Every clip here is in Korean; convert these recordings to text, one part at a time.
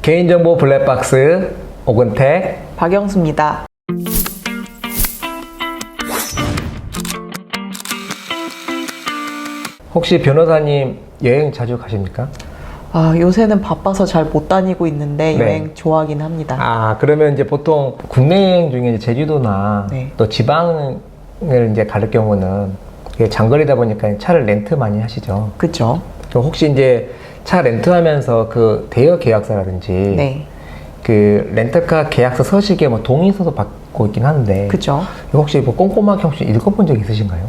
개인정보 블랙박스 오근택 박영수입니다. 혹시 변호사님 여행 자주 가십니까? 요새는 바빠서 잘 못 다니고 있는데 네. 여행 좋아하긴 합니다. 그러면 이제 보통 국내 여행 중에 이제 제주도나 네. 또 지방을 이제 갈 경우는 이게 장거리다 보니까 차를 렌트 많이 하시죠. 그죠? 그럼 혹시 이제 차 렌트하면서 그 대여 계약서라든지 네. 그 렌터카 계약서 서식에 뭐 동의서도 받고 있긴 한데 그죠? 이거 혹시 뭐 꼼꼼하게 혹시 읽어본 적 있으신가요?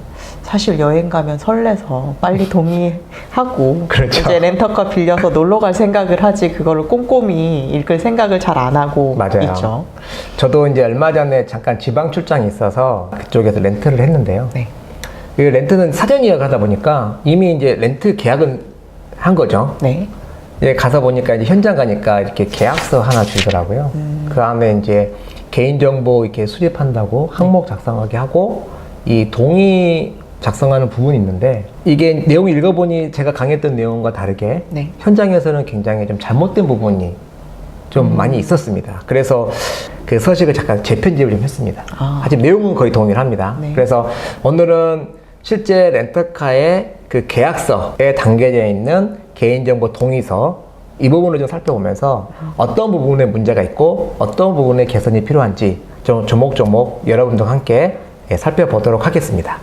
사실 여행 가면 설레서 빨리 동의하고 그렇죠. 이제 렌터카 빌려서 놀러 갈 생각을 하지 그거를 꼼꼼히 읽을 생각을 잘 안 하고 맞아요. 있죠. 저도 이제 얼마 전에 잠깐 지방 출장이 있어서 그쪽에서 렌트를 했는데요. 네. 그 렌트는 사전 예약하다 보니까 이미 이제 렌트 계약은 한 거죠. 네. 이제 가서 보니까 이제 현장 가니까 이렇게 계약서 하나 주더라고요. 그 안에 이제 개인정보 이렇게 수집한다고 항목 작성하게 하고 이 동의 작성하는 부분이 있는데 이게 내용을 읽어보니 제가 강의했던 내용과 다르게 네. 현장에서는 굉장히 좀 잘못된 부분이 좀 많이 있었습니다. 그래서 그 서식을 잠깐 재편집을 좀 했습니다. 하지만 내용은 거의 동의를 합니다. 네. 그래서 오늘은 실제 렌터카의 그 계약서에 담겨져 있는 개인정보 동의서 이 부분을 좀 살펴보면서 어떤 부분에 문제가 있고 어떤 부분에 개선이 필요한지 좀 조목조목 여러분들과 함께 살펴보도록 하겠습니다.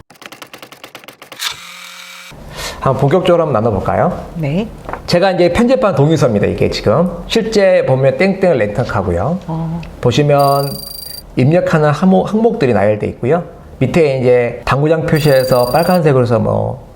한번 본격적으로 한번 나눠볼까요? 네. 제가 이제 편집한 동의서입니다. 이게 지금 실제 보면 땡땡 렌터카고요. 보시면 입력하는 항목들이 나열되어 있고요. 밑에 이제 당구장 표시에서 빨간색으로 해서 뭐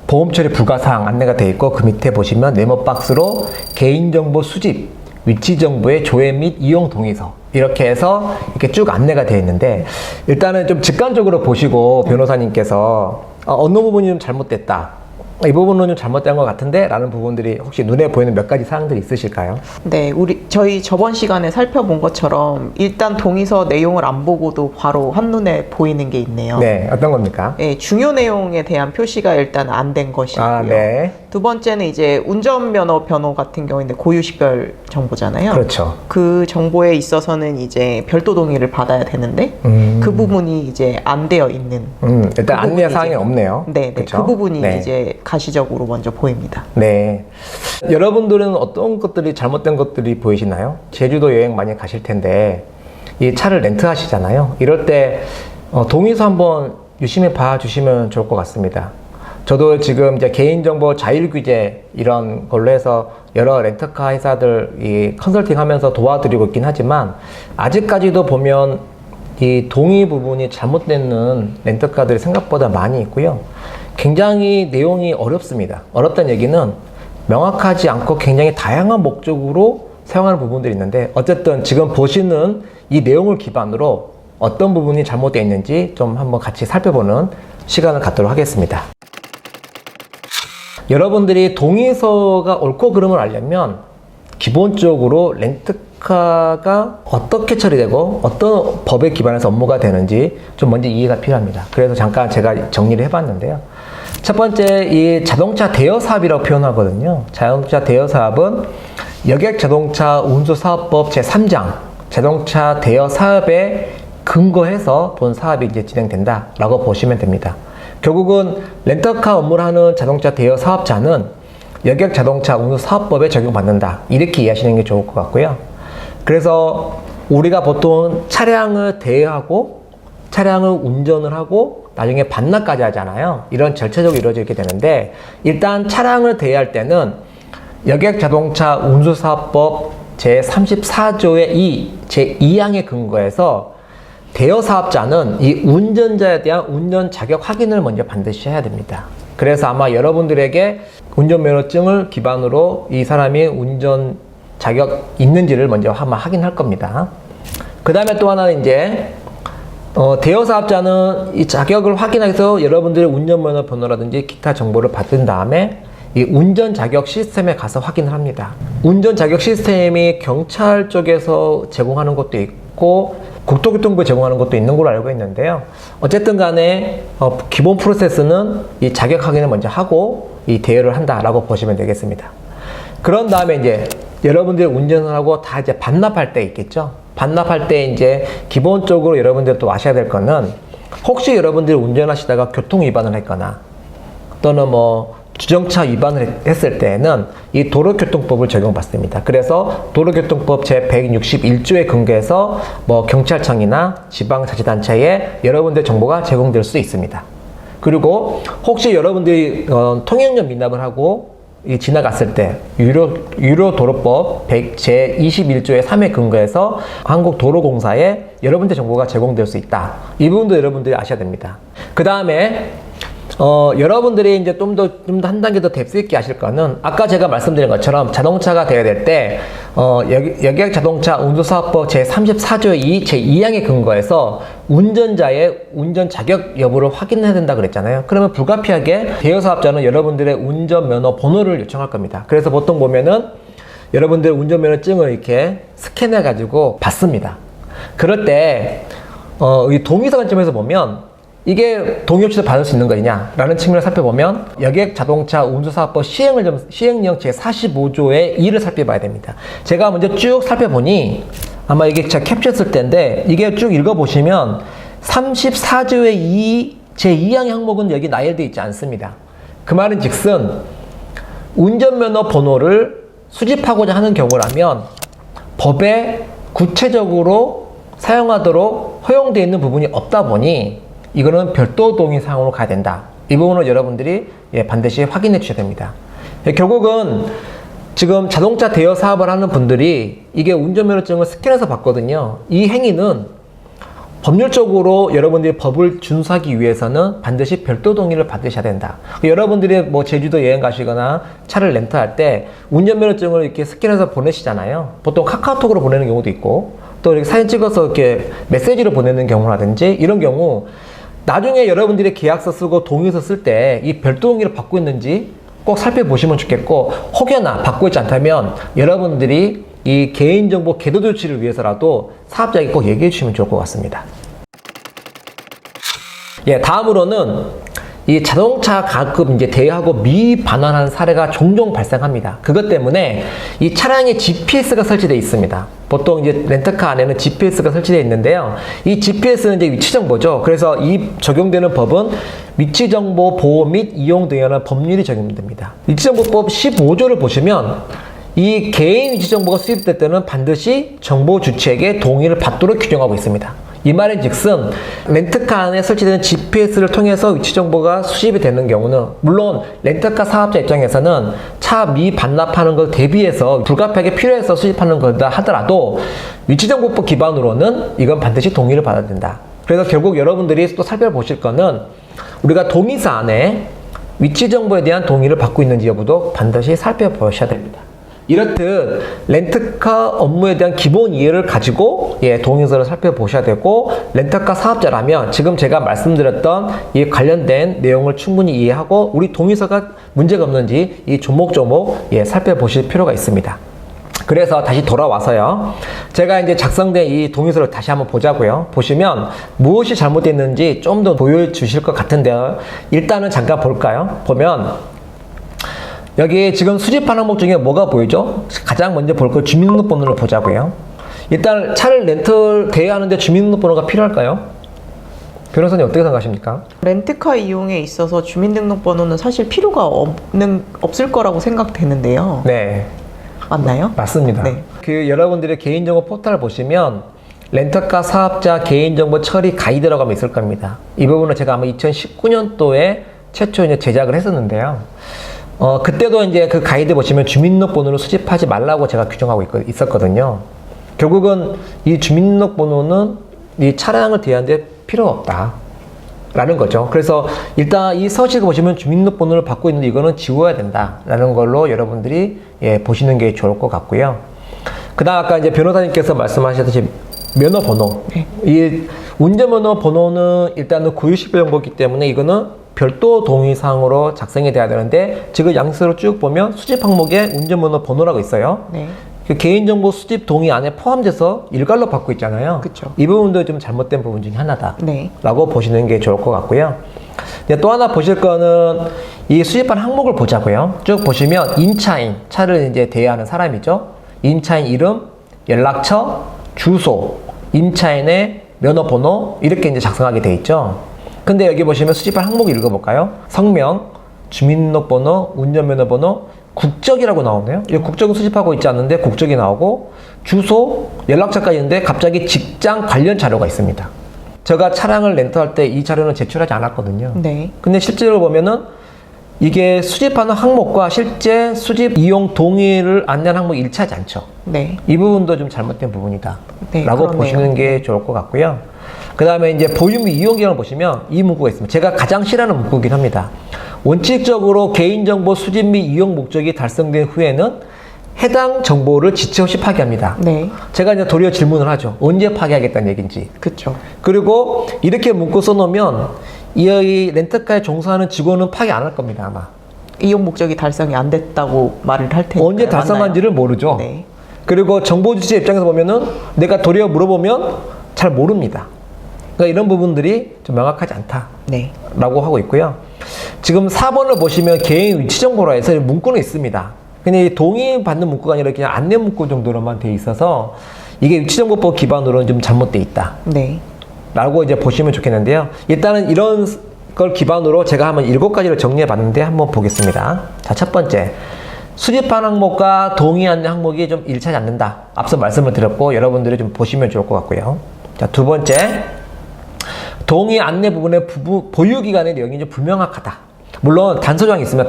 보험 처리 불가사항 안내가 되어 있고 그 밑에 보시면 네모 박스로 개인정보 수집, 위치 정보의 조회 및 이용 동의서 이렇게 해서 이렇게 쭉 안내가 되어 있는데 일단은 좀 직관적으로 보시고 변호사님께서 어느 부분이 좀 잘못됐다. 이 부분은 좀 잘못된 것 같은데 라는 부분들이 혹시 눈에 보이는 몇 가지 사항들이 있으실까요? 네, 저희 저번 시간에 살펴본 것처럼 일단 동의서 내용을 안 보고도 바로 한눈에 보이는 게 있네요. 네, 어떤 겁니까? 네, 중요 내용에 대한 표시가 일단 안 된 것이고요. 네. 두 번째는 이제 운전면허 변호 같은 경우인데 고유식별 정보잖아요. 그렇죠. 그 정보에 있어서는 이제 별도 동의를 받아야 되는데 그 부분이 이제 안 되어 있는. 일단 안내 사항이 없네요. 네, 그렇죠? 그 부분이 네. 이제 가시적으로 먼저 보입니다. 네. 여러분들은 어떤 것들이 잘못된 것들이 보이시나요? 제주도 여행 많이 가실 텐데 이 차를 렌트하시잖아요. 이럴 때 동의서 한번 유심히 봐주시면 좋을 것 같습니다. 저도 지금 이제 개인정보 자율규제 이런 걸로 해서 여러 렌터카 회사들 이 컨설팅 하면서 도와드리고 있긴 하지만 아직까지도 보면 이 동의 부분이 잘못되는 렌터카들이 생각보다 많이 있고요. 굉장히 내용이 어렵습니다. 어렵다는 얘기는 명확하지 않고 굉장히 다양한 목적으로 사용하는 부분들이 있는데 어쨌든 지금 보시는 이 내용을 기반으로 어떤 부분이 잘못되어 있는지 좀 한번 같이 살펴보는 시간을 갖도록 하겠습니다. 여러분들이 동의서가 옳고 그름을 알려면 기본적으로 렌트카가 어떻게 처리되고 어떤 법에 기반해서 업무가 되는지 좀 먼저 이해가 필요합니다. 그래서 잠깐 제가 정리를 해봤는데요. 첫 번째, 이 자동차 대여 사업이라고 표현하거든요. 자동차 대여 사업은 여객자동차운수사업법 제3장 자동차 대여 사업에 근거해서 본 사업이 이제 진행된다라고 보시면 됩니다. 결국은 렌터카 업무를 하는 자동차 대여 사업자는 여객자동차운수사업법에 적용받는다. 이렇게 이해하시는 게 좋을 것 같고요. 그래서 우리가 보통 차량을 대여하고 차량을 운전을 하고 나중에 반납까지 하잖아요. 이런 절차적으로 이루어지게 되는데 일단 차량을 대여할 때는 여객자동차운수사업법 제34조의 2, 제2항에 근거해서 대여 사업자는 이 운전자에 대한 운전 자격 확인을 먼저 반드시 해야 됩니다. 그래서 아마 여러분들에게 운전면허증을 기반으로 이 사람이 운전 자격 있는지를 먼저 아마 확인할 겁니다. 그 다음에 또 하나는 이제 대여 사업자는 이 자격을 확인하기 위해서 여러분들의 운전면허 번호라든지 기타 정보를 받은 다음에 이 운전 자격 시스템에 가서 확인을 합니다. 운전 자격 시스템이 경찰 쪽에서 제공하는 것도 있고 국토교통부에 제공하는 것도 있는 걸로 알고 있는데요. 어쨌든 간에 기본 프로세스는 이 자격 확인을 먼저 하고 이 대여를 한다라고 보시면 되겠습니다. 그런 다음에 이제 여러분들이 운전을 하고 다 이제 반납할 때 있겠죠. 반납할 때 이제 기본적으로 여러분들 또 아셔야 될 거는 혹시 여러분들이 운전하시다가 교통 위반을 했거나 또는 뭐 주정차 위반을 했을 때에는 이 도로교통법을 적용받습니다. 그래서 도로교통법 제161조에 근거해서 뭐 경찰청이나 지방자치단체에 여러분들 정보가 제공될 수 있습니다. 그리고 혹시 여러분들이 통행료 미납을 하고 지나갔을 때 유료도로법 제21조의 3에 근거해서 한국도로공사에 여러분들 정보가 제공될 수 있다. 이 부분도 여러분들이 아셔야 됩니다. 그 다음에 여러분들이 이제 좀 더 한 단계 더 뎁스 있게 아실 거는 아까 제가 말씀드린 것처럼 자동차가 돼야 될 때 여객 자동차 운수사업법 제34조의 제2항에 근거해서 운전자의 운전 자격 여부를 확인해야 된다 그랬잖아요. 그러면 불가피하게 대여사업자는 여러분들의 운전면허 번호를 요청할 겁니다. 그래서 보통 보면은 여러분들 운전면허증을 이렇게 스캔해 가지고 받습니다. 그럴 때 이 동의서 관점에서 보면 이게 동의 없이도 받을 수 있는 거냐 라는 측면을 살펴보면 여객 자동차 운수사업법 시행령 제45조의 2를 살펴봐야 됩니다. 제가 먼저 쭉 살펴보니 아마 이게 제가 캡처했을 때인데 이게 쭉 읽어보시면 34조의 2 제2항 항목은 여기 나열되어 있지 않습니다. 그 말은 즉슨 운전면허 번호를 수집하고자 하는 경우라면 법에 구체적으로 사용하도록 허용되어 있는 부분이 없다 보니 이거는 별도 동의 사항으로 가야 된다. 이 부분을 여러분들이 반드시 확인해 주셔야 됩니다. 결국은 지금 자동차 대여 사업을 하는 분들이 이게 운전면허증을 스캔해서 받거든요. 이 행위는 법률적으로 여러분들이 법을 준수하기 위해서는 반드시 별도 동의를 받으셔야 된다. 여러분들이 뭐 제주도 여행 가시거나 차를 렌트할 때 운전면허증을 이렇게 스캔해서 보내시잖아요. 보통 카카오톡으로 보내는 경우도 있고 또 이렇게 사진 찍어서 이렇게 메시지로 보내는 경우라든지 이런 경우 나중에 여러분들이 계약서 쓰고 동의서 쓸 때 이 별도 동의를 받고 있는지 꼭 살펴보시면 좋겠고 혹여나 받고 있지 않다면 여러분들이 이 개인정보 계도 조치를 위해서라도 사업자에게 꼭 얘기해 주시면 좋을 것 같습니다. 다음으로는 이 자동차 가끔 이제 대여하고 미반환하는 사례가 종종 발생합니다. 그것 때문에 이 차량에 GPS가 설치되어 있습니다. 보통 이제 렌터카 안에는 GPS가 설치되어 있는데요. 이 GPS는 이제 위치정보죠. 그래서 이 적용되는 법은 위치정보 보호 및 이용 등에 관한 법률이 적용됩니다. 위치정보법 15조를 보시면 이 개인 위치정보가 수집될 때는 반드시 정보 주체에게 동의를 받도록 규정하고 있습니다. 이 말인 즉슨 렌트카 안에 설치되는 GPS를 통해서 위치 정보가 수집이 되는 경우는 물론 렌트카 사업자 입장에서는 차 미반납하는 걸 대비해서 불가피하게 필요해서 수집하는 거다 하더라도 위치정보법 기반으로는 이건 반드시 동의를 받아야 된다. 그래서 결국 여러분들이 또 살펴보실 거는 우리가 동의서 안에 위치정보에 대한 동의를 받고 있는지 여부도 반드시 살펴보셔야 됩니다. 이렇듯 렌트카 업무에 대한 기본 이해를 가지고 동의서를 살펴보셔야 되고 렌트카 사업자라면 지금 제가 말씀드렸던 이 관련된 내용을 충분히 이해하고 우리 동의서가 문제가 없는지 이 조목조목 살펴보실 필요가 있습니다. 그래서 다시 돌아와서요. 제가 이제 작성된 이 동의서를 다시 한번 보자고요. 보시면 무엇이 잘못됐는지 좀 더 보여주실 것 같은데요. 일단은 잠깐 볼까요? 보면 여기 지금 수집한 항목 중에 뭐가 보이죠? 가장 먼저 볼 거 주민등록번호를 보자고요. 일단 차를 렌트 대여하는데 주민등록번호가 필요할까요? 변호사님 어떻게 생각하십니까? 렌트카 이용에 있어서 주민등록번호는 사실 필요가 없을 거라고 생각되는데요. 네. 맞나요? 맞습니다. 네. 그 여러분들의 개인정보 포털 보시면 렌터카 사업자 개인정보 처리 가이드라고 하면 있을 겁니다. 이 부분은 제가 아마 2019년도에 최초 이제 제작을 했었는데요. 그때도 이제 그 가이드 보시면 주민등록번호를 수집하지 말라고 제가 규정하고 있었거든요. 결국은 이 주민등록번호는 이 차량을 대여하는데 필요 없다. 라는 거죠. 그래서 일단 이 서식을 보시면 주민등록번호를 받고 있는데 이거는 지워야 된다. 라는 걸로 여러분들이 보시는 게 좋을 것 같고요. 그 다음 아까 이제 변호사님께서 말씀하셨듯이 면허번호. 이 운전면허 번호는 일단은 고유식별 정보이기 때문에 이거는 별도 동의사항으로 작성이 돼야 되는데 지금 양식으로 쭉 보면 수집 항목에 운전면허 번호라고 있어요. 네. 그 개인정보 수집 동의 안에 포함돼서 일괄로 받고 있잖아요. 그쵸. 이 부분도 좀 잘못된 부분 중에 하나다. 네. 라고 보시는 게 좋을 것 같고요. 또 하나 보실 거는 이 수집한 항목을 보자고요. 쭉 보시면 인차인 차를 이제 대여하는 사람이죠. 임차인 이름, 연락처, 주소, 임차인의 면허번호 이렇게 이제 작성하게 돼 있죠. 근데 여기 보시면 수집할 항목 읽어볼까요? 성명, 주민등록번호, 운전면허번호, 국적이라고 나오네요. 이 국적은 수집하고 있지 않는데 국적이 나오고 주소, 연락처까지 있는데 갑자기 직장 관련 자료가 있습니다. 제가 차량을 렌트할 때 이 자료는 제출하지 않았거든요. 네. 근데 실제로 보면은 이게 수집하는 항목과 실제 수집 이용 동의를 안내하는 항목이 일치하지 않죠. 네. 이 부분도 좀 잘못된 부분이다. 네, 라고 그러네요. 보시는 게 좋을 것 같고요. 그 다음에 이제 보유 및 이용 기간을 보시면 이 문구가 있습니다. 제가 가장 싫어하는 문구이긴 합니다. 원칙적으로 개인정보 수집 및 이용 목적이 달성된 후에는 해당 정보를 지체 없이 파기합니다. 네. 제가 이제 도리어 질문을 하죠. 언제 파기하겠다는 얘기인지. 그쵸. 그리고 이렇게 문구 써놓으면 이 렌터카에 종사하는 직원은 파기 안 할 겁니다, 아마. 이용 목적이 달성이 안 됐다고 말을 할 테니까. 언제 달성한지를 모르죠. 네. 그리고 정보 주체 입장에서 보면은 내가 도리어 물어보면 잘 모릅니다. 그러니까 이런 부분들이 좀 명확하지 않다라고 네. 하고 있고요. 지금 4번을 보시면 개인 위치 정보라 해서 문구는 있습니다. 근데 이 동의받는 문구가 아니라 그냥 안내 문구 정도로만 돼 있어서 이게 위치정보법 기반으로는 좀 잘못돼 있다. 네. 라고 이제 보시면 좋겠는데요. 일단은 이런 걸 기반으로 제가 한번 7가지를 정리해 봤는데 한번 보겠습니다. 자, 첫 번째. 수집한 항목과 동의 안내 항목이 좀 일치하지 않는다. 앞서 말씀을 드렸고 여러분들이 좀 보시면 좋을 것 같고요. 자, 두 번째. 동의 안내 부분의 보유기간의 내용이 좀 불명확하다. 물론 단서조항이 있으면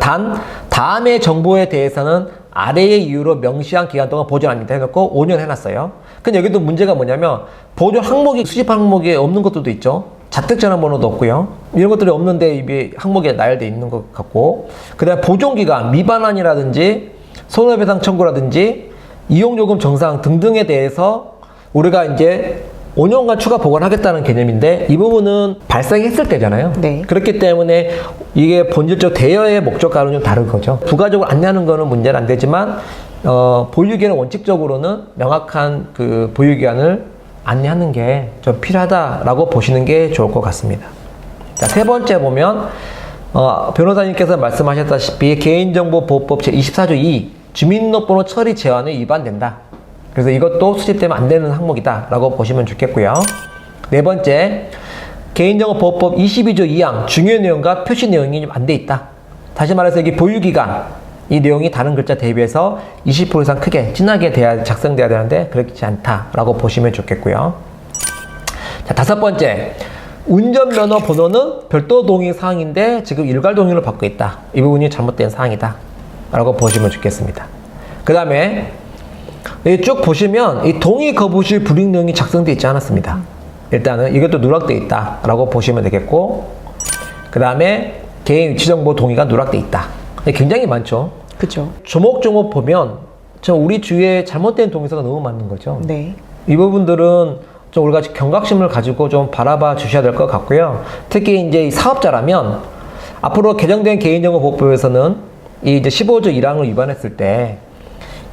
다음의 정보에 대해서는 아래의 이유로 명시한 기간 동안 보존합니다 해놓고 5년 해놨어요. 근데 여기도 문제가 뭐냐면 보존 항목이 수집한 항목에 없는 것들도 있죠. 자택전화번호도 없고요. 이런 것들이 없는데 이게 항목에 나열되어 있는 것 같고, 그 다음에 보존기간, 미반환이라든지 손해배상 청구라든지 이용요금 정상 등등에 대해서 우리가 이제 5년간 추가 보관하겠다는 개념인데 이 부분은 발생했을 때잖아요. 네. 그렇기 때문에 이게 본질적 대여의 목적과는 좀 다른 거죠. 부가적으로 안내하는 거는 문제는 안 되지만 보유기간은 원칙적으로는 명확한 그 보유기간을 안내하는 게 좀 필요하다라고 보시는 게 좋을 것 같습니다. 자, 세 번째 보면 변호사님께서 말씀하셨다시피 개인정보보호법 제24조 2 주민등록번호 처리 제한에 위반된다. 그래서 이것도 수집되면 안 되는 항목이다 라고 보시면 좋겠고요. 네 번째, 개인정보보호법 22조 2항 중요 내용과 표시 내용이 좀 안 돼 있다. 다시 말해서 이게 보유기간, 이 내용이 다른 글자 대비해서 20% 이상 크게 진하게 작성돼야 되는데 그렇지 않다라고 보시면 좋겠고요. 자, 다섯 번째, 운전면허 번호는 별도 동의 사항인데 지금 일괄 동의를 받고 있다. 이 부분이 잘못된 사항이다 라고 보시면 좋겠습니다. 그 다음에 쭉 보시면 이 동의 거부 시 불이익 내용이 작성되어 있지 않았습니다. 일단은 이것도 누락되어 있다 라고 보시면 되겠고, 그 다음에 개인 위치정보 동의가 누락되어 있다. 굉장히 많죠. 그죠. 조목조목 보면 우리 주위에 잘못된 동의서가 너무 많은 거죠. 네. 이 부분들은 좀 우리가 경각심을 가지고 좀 바라봐 주셔야 될 것 같고요. 특히 이제 사업자라면 앞으로 개정된 개인정보보호법에서는 이 이제 15조 1항을 위반했을 때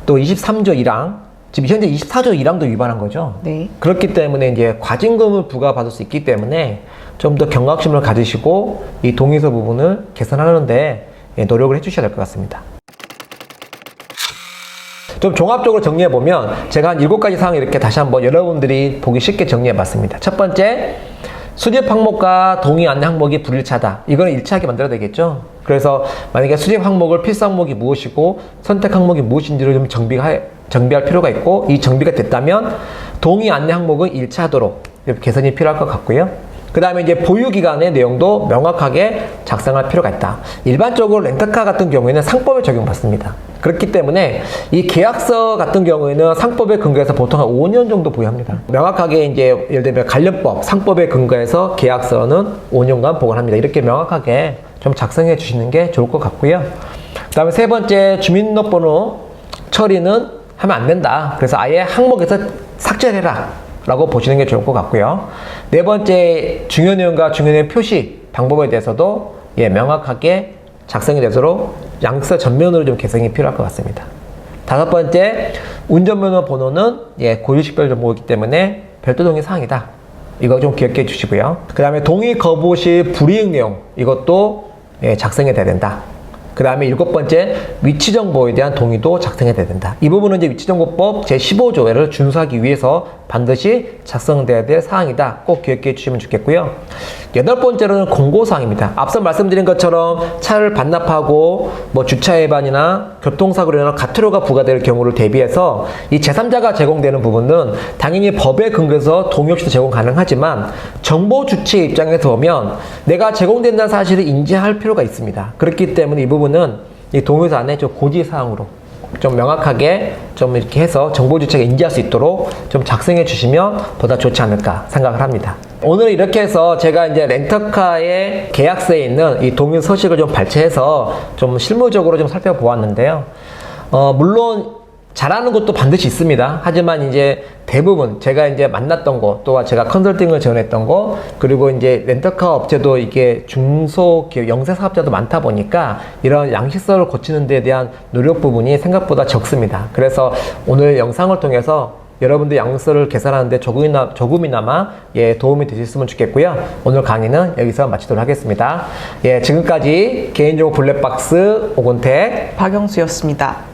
또 23조 1항, 지금 현재 24조 1항도 위반한 거죠. 네. 그렇기 때문에 이제 과징금을 부과받을 수 있기 때문에 좀 더 경각심을 가지시고 이 동의서 부분을 개선하는데 노력을 해주셔야 될 것 같습니다. 좀 종합적으로 정리해보면 제가 한 7가지 사항 이렇게 다시 한번 여러분들이 보기 쉽게 정리해봤습니다. 첫 번째, 수집 항목과 동의 안내 항목이 불일치하다. 이거는 일치하게 만들어야 되겠죠. 그래서 만약에 수집 항목을 필수 항목이 무엇이고 선택 항목이 무엇인지를 좀 정비할 필요가 있고, 이 정비가 됐다면 동의 안내 항목은 일치하도록 개선이 필요할 것 같고요. 그 다음에 이제 보유기간의 내용도 명확하게 작성할 필요가 있다. 일반적으로 렌터카 같은 경우에는 상법에 적용받습니다. 그렇기 때문에 이 계약서 같은 경우에는 상법에 근거해서 보통 한 5년 정도 보유합니다. 명확하게 이제 예를 들면 관련법, 상법에 근거해서 계약서는 5년간 보관합니다. 이렇게 명확하게 좀 작성해 주시는 게 좋을 것 같고요. 그 다음에 세 번째, 주민등록번호 처리는 하면 안 된다. 그래서 아예 항목에서 삭제를 해라 라고 보시는 게 좋을 것 같고요. 네 번째, 중요 내용과 중요 내용 표시 방법에 대해서도 명확하게 작성이 되도록 양서 전면으로 좀 개선이 필요할 것 같습니다. 다섯 번째, 운전면허 번호는 고유식별 정보이기 때문에 별도 동의 사항이다. 이거 좀 기억해 주시고요. 그 다음에 동의 거부 시 불이익 내용, 이것도 작성이 돼야 된다 그 다음에 7번째, 위치 정보에 대한 동의도 작성해야 된다. 이 부분은 이제 위치정보법 제15조를 준수하기 위해서 반드시 작성돼야 될 사항이다. 꼭 기억해 주시면 좋겠고요. 8번째로는 공고사항입니다. 앞서 말씀드린 것처럼 차를 반납하고 뭐 주차 위반이나 교통사고로 인한 과태료가 부과될 경우를 대비해서 이 제3자가 제공되는 부분은 당연히 법에 근거해서 동의 없이도 제공 가능하지만 정보 주체 입장에서 보면 내가 제공된다는 사실을 인지할 필요가 있습니다. 그렇기 때문에 이 부분은 이 동의서안에 좀 고지사항으로 좀 명확하게 좀 이렇게 해서 정보 주체가 인지할 수 있도록 좀 작성해 주시면 보다 좋지 않을까 생각을 합니다. 오늘 이렇게 해서 제가 이제 렌터카의 계약서에 있는 이 동의 서식을 좀 발췌해서 좀 실무적으로 좀 살펴보았는데요. 물론 잘하는 곳도 반드시 있습니다. 하지만 이제 대부분 제가 이제 만났던 곳, 또 제가 컨설팅을 지원했던 곳, 그리고 이제 렌터카 업체도 이게 중소기업, 영세사업자도 많다 보니까 이런 양식서를 고치는 데 대한 노력 부분이 생각보다 적습니다. 그래서 오늘 영상을 통해서 여러분들 양식서를 개설하는데 조금이나마 도움이 되셨으면 좋겠고요. 오늘 강의는 여기서 마치도록 하겠습니다. 지금까지 개인정보 블랙박스 오건택 박영수였습니다.